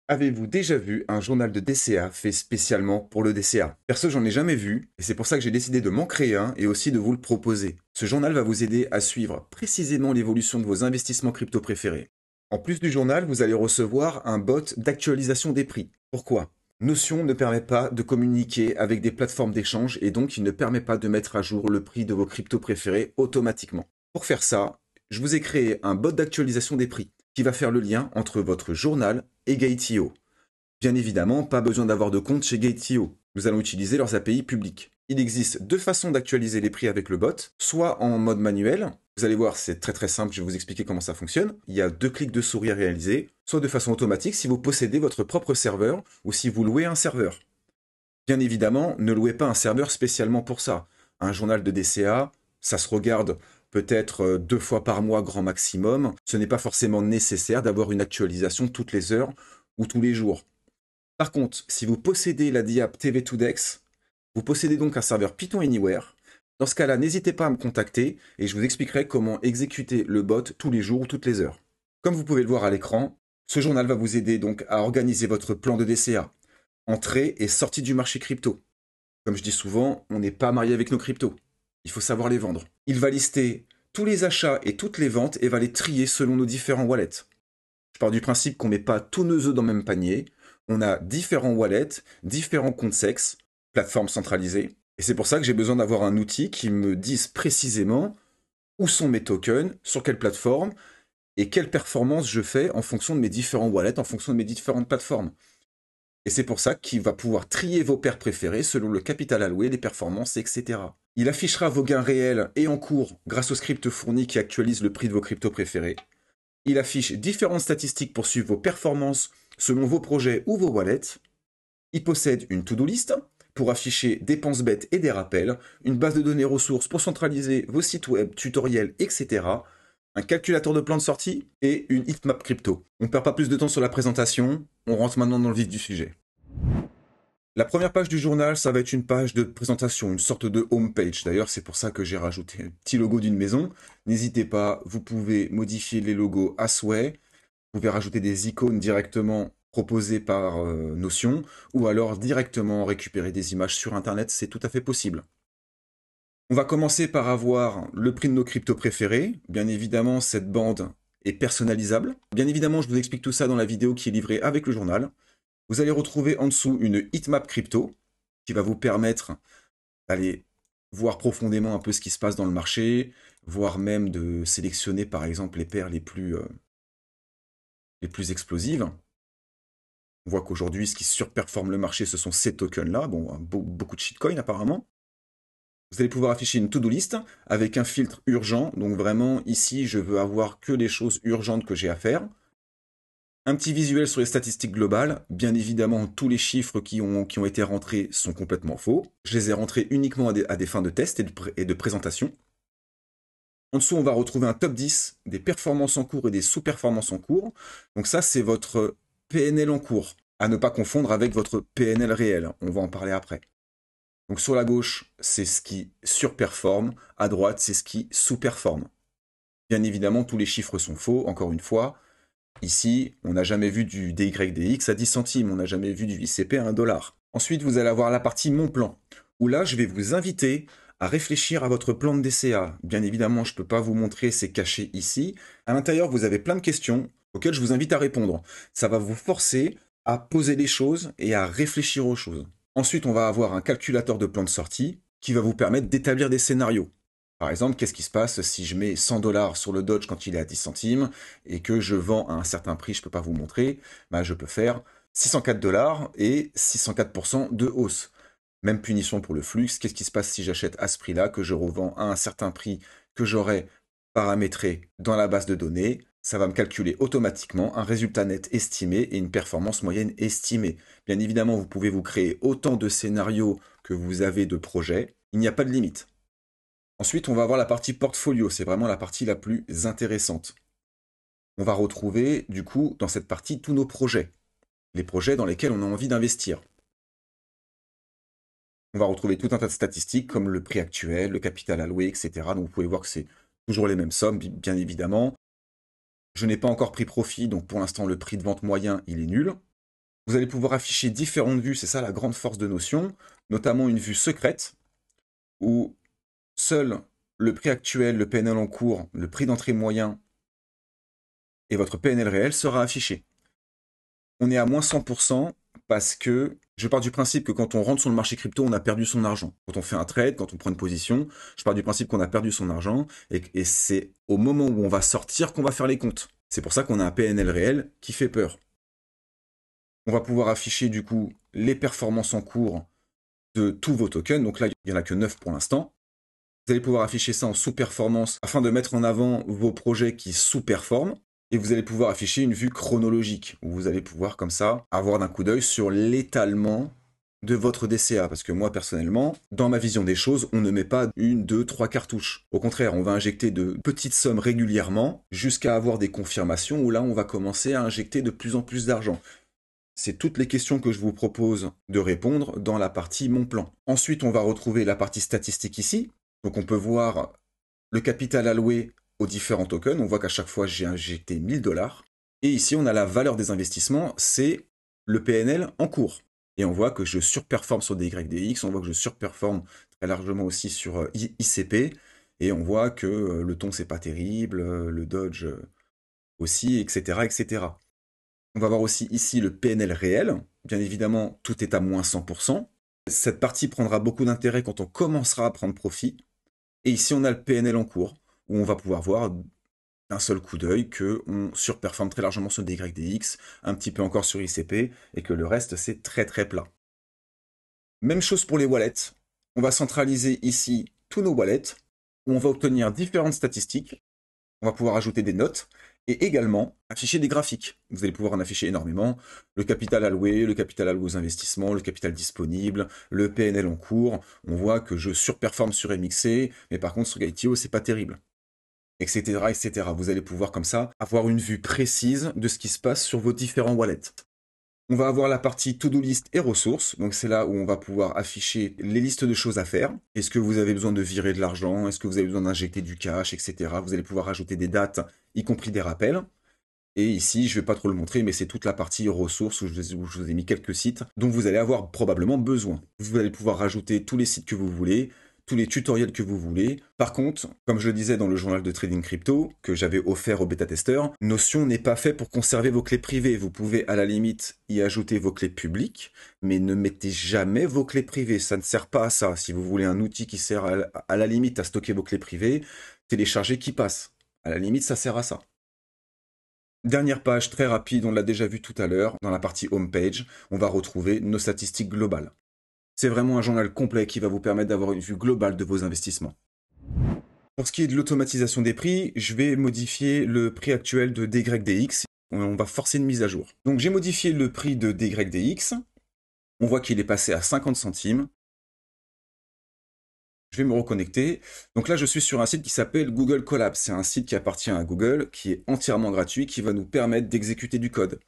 Avez-vous déjà vu un journal de DCA fait spécialement pour le DCA? Perso, j'en ai jamais vu, et c'est pour ça que j'ai décidé de m'en créer un et aussi de vous le proposer. Ce journal va vous aider à suivre précisément l'évolution de vos investissements crypto préférés. En plus du journal, vous allez recevoir un bot d'actualisation des prix. Pourquoi? Notion ne permet pas de communiquer avec des plateformes d'échange et donc il ne permet pas de mettre à jour le prix de vos cryptos préférés automatiquement. Pour faire ça, je vous ai créé un bot d'actualisation des prix qui va faire le lien entre votre journal et Gate.io. Bien évidemment, pas besoin d'avoir de compte chez Gate.io. Nous allons utiliser leurs API publiques. Il existe deux façons d'actualiser les prix avec le bot, soit en mode manuel, vous allez voir c'est très simple, je vais vous expliquer comment ça fonctionne, il y a 2 clics de souris à réaliser, soit de façon automatique si vous possédez votre propre serveur ou si vous louez un serveur. Bien évidemment, ne louez pas un serveur spécialement pour ça. Un journal de DCA, ça se regarde peut-être 2 fois par mois grand maximum. Ce n'est pas forcément nécessaire d'avoir une actualisation toutes les heures ou tous les jours. Par contre, si vous possédez la DIAP TV2Dex, vous possédez donc un serveur Python Anywhere. Dans ce cas-là, n'hésitez pas à me contacter et je vous expliquerai comment exécuter le bot tous les jours ou toutes les heures. Comme vous pouvez le voir à l'écran, ce journal va vous aider donc à organiser votre plan de DCA, entrée et sortie du marché crypto. Comme je dis souvent, on n'est pas marié avec nos cryptos. Il faut savoir les vendre. Il va lister tous les achats et toutes les ventes et va les trier selon nos différents wallets. Je pars du principe qu'on ne met pas tous nos œufs dans le même panier. On a différents wallets, différents comptes SEX, plateformes centralisées. Et c'est pour ça que j'ai besoin d'avoir un outil qui me dise précisément où sont mes tokens, sur quelle plateforme, et quelle performance je fais en fonction de mes différents wallets, en fonction de mes différentes plateformes. Et c'est pour ça qu'il va pouvoir trier vos paires préférées selon le capital alloué, les performances, etc. Il affichera vos gains réels et en cours grâce au script fourni qui actualise le prix de vos cryptos préférés. Il affiche différentes statistiques pour suivre vos performances selon vos projets ou vos wallets. Il possède une to-do list pour afficher dépenses bêtes et des rappels, une base de données ressources pour centraliser vos sites web, tutoriels, etc. Un calculateur de plan de sortie et une heatmap crypto. On ne perd pas plus de temps sur la présentation, on rentre maintenant dans le vif du sujet. La première page du journal, ça va être une page de présentation, une sorte de home page. D'ailleurs, c'est pour ça que j'ai rajouté un petit logo d'une maison. N'hésitez pas, vous pouvez modifier les logos à souhait. Vous pouvez rajouter des icônes directement proposées par Notion ou alors directement récupérer des images sur Internet, c'est tout à fait possible. On va commencer par avoir le prix de nos cryptos préférés. Bien évidemment, cette bande est personnalisable. Bien évidemment, je vous explique tout ça dans la vidéo qui est livrée avec le journal. Vous allez retrouver en dessous une heatmap crypto qui va vous permettre d'aller voir profondément un peu ce qui se passe dans le marché, voire même de sélectionner par exemple les paires les plus explosives. On voit qu'aujourd'hui, ce qui surperforme le marché, ce sont ces tokens-là. Bon, beaucoup de shitcoins apparemment. Vous allez pouvoir afficher une to-do list avec un filtre urgent. Donc vraiment, ici, je veux avoir que les choses urgentes que j'ai à faire. Un petit visuel sur les statistiques globales. Bien évidemment, tous les chiffres qui ont été rentrés sont complètement faux. Je les ai rentrés uniquement à des fins de test et de présentation. En dessous, on va retrouver un top 10 des performances en cours et des sous-performances en cours. Donc ça, c'est votre PNL en cours. À ne pas confondre avec votre PNL réel. On va en parler après. Donc sur la gauche, c'est ce qui surperforme. À droite, c'est ce qui sous-performe. Bien évidemment, tous les chiffres sont faux, encore une fois. Ici, on n'a jamais vu du DYDX à 10 centimes, on n'a jamais vu du ICP à 1 dollar. Ensuite, vous allez avoir la partie Mon plan, où là, je vais vous inviter à réfléchir à votre plan de DCA. Bien évidemment, je ne peux pas vous montrer, c'est caché ici. À l'intérieur, vous avez plein de questions auxquelles je vous invite à répondre. Ça va vous forcer à poser les choses et à réfléchir aux choses. Ensuite, on va avoir un calculateur de plan de sortie qui va vous permettre d'établir des scénarios. Par exemple, qu'est-ce qui se passe si je mets 100 dollars sur le Dodge quand il est à 10 centimes et que je vends à un certain prix, je ne peux pas vous montrer, bah je peux faire 604 dollars et 604% de hausse. Même punition pour le flux, qu'est-ce qui se passe si j'achète à ce prix-là, que je revends à un certain prix que j'aurai paramétré dans la base de données, ça va me calculer automatiquement un résultat net estimé et une performance moyenne estimée. Bien évidemment, vous pouvez vous créer autant de scénarios que vous avez de projets, il n'y a pas de limite. Ensuite, on va avoir la partie portfolio, c'est vraiment la partie la plus intéressante. On va retrouver, du coup, dans cette partie, tous nos projets, les projets dans lesquels on a envie d'investir. On va retrouver tout un tas de statistiques comme le prix actuel, le capital alloué, etc. Donc vous pouvez voir que c'est toujours les mêmes sommes, bien évidemment. Je n'ai pas encore pris profit, donc pour l'instant le prix de vente moyen, il est nul. Vous allez pouvoir afficher différentes vues, c'est ça la grande force de Notion, notamment une vue secrète, où seul le prix actuel, le PNL en cours, le prix d'entrée moyen et votre PNL réel sera affiché. On est à moins 100% parce que je pars du principe que quand on rentre sur le marché crypto, on a perdu son argent. Quand on fait un trade, quand on prend une position, je pars du principe qu'on a perdu son argent et c'est au moment où on va sortir qu'on va faire les comptes. C'est pour ça qu'on a un PNL réel qui fait peur. On va pouvoir afficher du coup les performances en cours de tous vos tokens. Donc là, il n'y en a que 9 pour l'instant. Vous allez pouvoir afficher ça en sous-performance afin de mettre en avant vos projets qui sous-performent. Et vous allez pouvoir afficher une vue chronologique, où vous allez pouvoir comme ça avoir d'un coup d'œil sur l'étalement de votre DCA. Parce que moi, personnellement, dans ma vision des choses, on ne met pas 1, 2, 3 cartouches. Au contraire, on va injecter de petites sommes régulièrement jusqu'à avoir des confirmations où là, on va commencer à injecter de plus en plus d'argent. C'est toutes les questions que je vous propose de répondre dans la partie Mon plan. Ensuite, on va retrouver la partie statistique ici. Donc on peut voir le capital alloué aux différents tokens. On voit qu'à chaque fois, j'ai injecté 1000 $. Et ici, on a la valeur des investissements, c'est le PNL en cours. Et on voit que je surperforme sur DYDX, on voit que je surperforme très largement aussi sur ICP. Et on voit que le ton, c'est pas terrible, le Dodge aussi, etc., etc. On va voir aussi ici le PNL réel. Bien évidemment, tout est à moins 100%. Cette partie prendra beaucoup d'intérêt quand on commencera à prendre profit. Et ici, on a le PNL en cours, où on va pouvoir voir d'un seul coup d'œil qu'on surperforme très largement sur DYDX, un petit peu encore sur ICP, et que le reste, c'est très très plat. Même chose pour les wallets. On va centraliser ici tous nos wallets, où on va obtenir différentes statistiques. On va pouvoir ajouter des notes, et également afficher des graphiques. Vous allez pouvoir en afficher énormément. Le capital alloué aux investissements, le capital disponible, le PNL en cours. On voit que je surperforme sur MXC, mais par contre sur Gaitio, c'est pas terrible. Etc., etc. Vous allez pouvoir comme ça avoir une vue précise de ce qui se passe sur vos différents wallets. On va avoir la partie to-do list et ressources. Donc c'est là où on va pouvoir afficher les listes de choses à faire. Est-ce que vous avez besoin de virer de l'argent? Est-ce que vous avez besoin d'injecter du cash, etc. Vous allez pouvoir ajouter des dates, y compris des rappels. Et ici, je ne vais pas trop le montrer, mais c'est toute la partie ressources où je vous ai mis quelques sites dont vous allez avoir probablement besoin. Vous allez pouvoir rajouter tous les sites que vous voulez, tous les tutoriels que vous voulez. Par contre, comme je le disais dans le journal de trading crypto que j'avais offert aux bêta-testeurs, Notion n'est pas fait pour conserver vos clés privées. Vous pouvez à la limite y ajouter vos clés publiques, mais ne mettez jamais vos clés privées. Ça ne sert pas à ça. Si vous voulez un outil qui sert à la limite à stocker vos clés privées, téléchargez KeePass. À la limite, ça sert à ça. Dernière page très rapide, on l'a déjà vu tout à l'heure, dans la partie homepage, on va retrouver nos statistiques globales. C'est vraiment un journal complet qui va vous permettre d'avoir une vue globale de vos investissements. Pour ce qui est de l'automatisation des prix, je vais modifier le prix actuel de DYDX. On va forcer une mise à jour. Donc j'ai modifié le prix de DYDX. On voit qu'il est passé à 50 centimes. Je vais me reconnecter. Donc là, je suis sur un site qui s'appelle Google Colab. C'est un site qui appartient à Google, qui est entièrement gratuit, qui va nous permettre d'exécuter du code.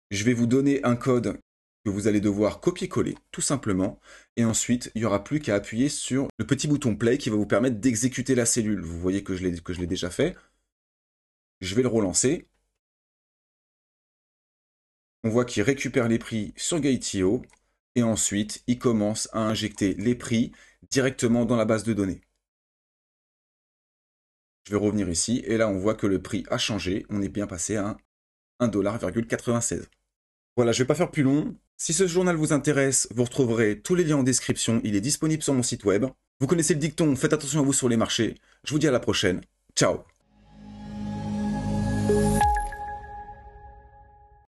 Je vais vous donner un code que vous allez devoir copier-coller, tout simplement. Et ensuite, il n'y aura plus qu'à appuyer sur le petit bouton Play qui va vous permettre d'exécuter la cellule. Vous voyez que je l'ai déjà fait. Je vais le relancer. On voit qu'il récupère les prix sur Gaitio. Et ensuite, il commence à injecter les prix directement dans la base de données. Je vais revenir ici. Et là, on voit que le prix a changé. On est bien passé à 1,96 $. Voilà, je ne vais pas faire plus long. Si ce journal vous intéresse, vous retrouverez tous les liens en description. Il est disponible sur mon site web. Vous connaissez le dicton, faites attention à vous sur les marchés. Je vous dis à la prochaine. Ciao!